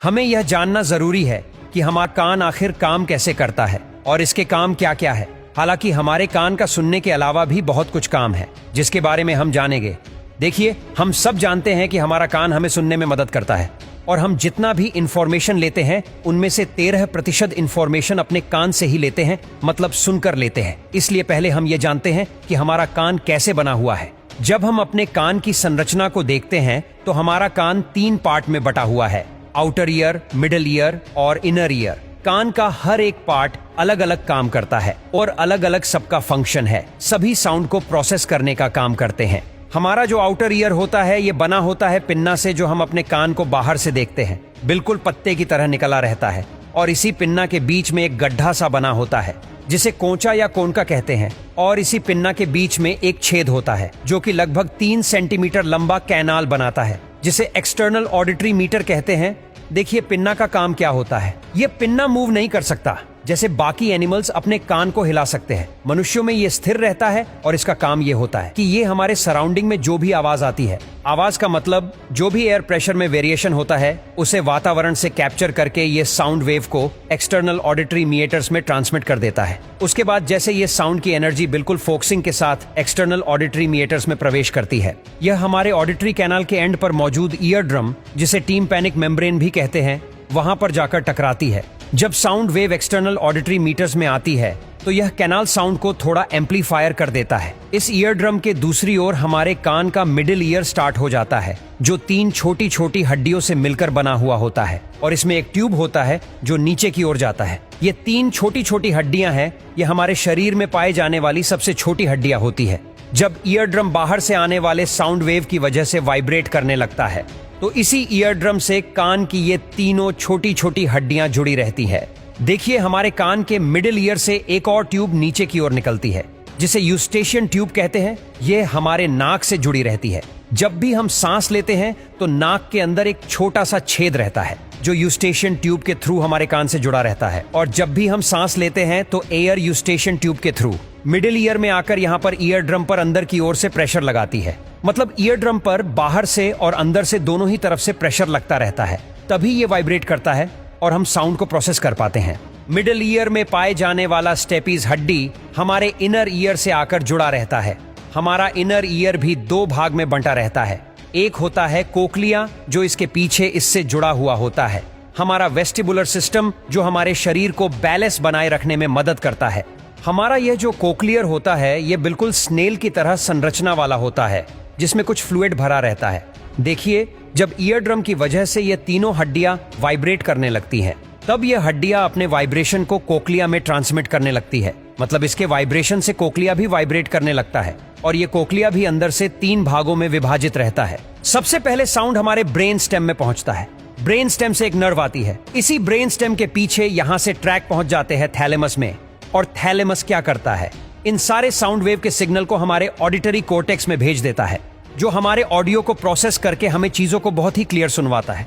हमें यह जानना जरूरी है कि हमारा कान आखिर काम कैसे करता है और इसके काम क्या क्या है। हालांकि हमारे कान का सुनने के अलावा भी बहुत कुछ काम है जिसके बारे में हम जानेंगे। देखिए, हम सब जानते हैं कि हमारा कान हमें सुनने में मदद करता है और हम जितना भी इंफॉर्मेशन लेते हैं उनमें से 13% इंफॉर्मेशन अपने कान से ही लेते हैं, मतलब सुनकर लेते हैं। इसलिए पहले हम ये जानते हैं कि हमारा कान कैसे बना हुआ है। जब हम अपने कान की संरचना को देखते हैं तो हमारा कान 3 पार्ट में बटा हुआ है, आउटर ईयर, मिडल ईयर और इनर ईयर। कान का हर एक पार्ट अलग अलग काम करता है और अलग अलग सबका फंक्शन है। सभी साउंड को प्रोसेस करने का काम करते हैं। हमारा जो आउटर ईयर होता है ये बना होता है पिन्ना से, जो हम अपने कान को बाहर से देखते हैं। बिल्कुल पत्ते की तरह निकला रहता है और इसी पिन्ना के बीच में एक गड्ढा सा बना होता है जिसे कोंचा या कोनका कहते हैं। और इसी पिन्ना के बीच में एक छेद होता है जो कि लगभग 3 सेंटीमीटर लंबा कैनाल बनाता है जिसे एक्सटर्नल ऑडिटरी मीटर कहते हैं। देखिए, पिन्ना का काम क्या होता है। ये पिन्ना मूव नहीं कर सकता जैसे बाकी एनिमल्स अपने कान को हिला सकते हैं। मनुष्यों में ये स्थिर रहता है और इसका काम ये होता है कि ये हमारे सराउंडिंग में जो भी आवाज आती है, आवाज का मतलब जो भी एयर प्रेशर में वेरिएशन होता है उसे वातावरण से कैप्चर करके ये साउंड वेव को एक्सटर्नल ऑडिटरी मीटर्स में ट्रांसमिट कर देता है। उसके बाद जैसे ये साउंड की एनर्जी बिल्कुल फोकसिंग के साथ एक्सटर्नल ऑडिटरी मीटर्स में प्रवेश करती है, यह हमारे ऑडिटरी कैनाल के एंड पर मौजूद ईयर ड्रम, जिसे टिम्पैनिक मेम्ब्रेन भी कहते हैं, वहां पर जाकर टकराती है। जब sound wave external auditory meatus में आती है तो यह कैनाल साउंड को थोड़ा एम्पलीफायर कर देता है। इस ईयर ड्रम के दूसरी ओर हमारे कान का मिडिल ईयर स्टार्ट हो जाता है, जो 3 छोटी छोटी हड्डियों से मिलकर बना हुआ होता है और इसमें एक ट्यूब होता है जो नीचे की ओर जाता है। ये 3 छोटी छोटी हड्डियां हैं, ये हमारे शरीर में पाए जाने वाली सबसे छोटी हड्डियां होती है। जब ईयर ड्रम बाहर से आने वाले साउंड वेव की वजह से वाइब्रेट करने लगता है तो इसी ईयर ड्रम से कान की ये तीनों छोटी छोटी हड्डियां जुड़ी रहती है। देखिए, हमारे कान के मिडिल ईयर से एक और ट्यूब नीचे की ओर निकलती है जिसे यूस्टेशियन ट्यूब कहते हैं। ये हमारे नाक से जुड़ी रहती है। जब भी हम सांस लेते हैं तो नाक के अंदर एक छोटा सा छेद रहता है जो यूस्टेशियन ट्यूब के थ्रू हमारे कान से जुड़ा रहता है, और जब भी हम सांस लेते हैं तो एयर यूस्टेशियन ट्यूब के थ्रू मिडिल ईयर में आकर यहाँ पर ईयर ड्रम पर अंदर की ओर से प्रेशर लगाती है। मतलब ईयर ड्रम पर बाहर से और अंदर से दोनों ही तरफ से प्रेशर लगता रहता है, तभी ये वाइब्रेट करता है और हम साउंड को प्रोसेस कर पाते हैं। मिडिल ईयर में पाए जाने वाला स्टेपीज हड्डी हमारे इनर ईयर से आकर जुड़ा रहता है। हमारा इनर ईयर भी 2 भाग में बंटा रहता है। एक होता है कोक्लिया, जो इसके पीछे इससे जुड़ा हुआ होता है। हमारा वेस्टिबुलर सिस्टम, जो हमारे शरीर को बैलेंस बनाए रखने में मदद करता है। हमारा यह जो कोक्लियर होता है ये बिल्कुल स्नेल की तरह संरचना वाला होता है जिसमें कुछ फ्लूइड भरा रहता है। देखिए, जब ईयर ड्रम की वजह से ये तीनों हड्डियां वाइब्रेट करने लगती हैं, तब ये हड्डियां अपने वाइब्रेशन को कोक्लिया में ट्रांसमिट करने लगती है। मतलब इसके वाइब्रेशन से कोक्लिया भी वाइब्रेट करने लगता है और ये कोक्लिया भी अंदर से 3 भागों में विभाजित रहता है। सबसे पहले साउंड हमारे ब्रेन स्टेम में पहुंचता है। ब्रेन स्टेम से एक नर्व आती है। इसी ब्रेन स्टेम के पीछे यहाँ से ट्रैक पहुंच जाते हैं थैलेमस में। और थैलेमस क्या करता है? इन सारे साउंड वेव के सिग्नल को हमारे ऑडिटरी कॉर्टेक्स में भेज देता है, जो हमारे ऑडियो को प्रोसेस करके हमें चीजों को बहुत ही क्लियर सुनवाता है।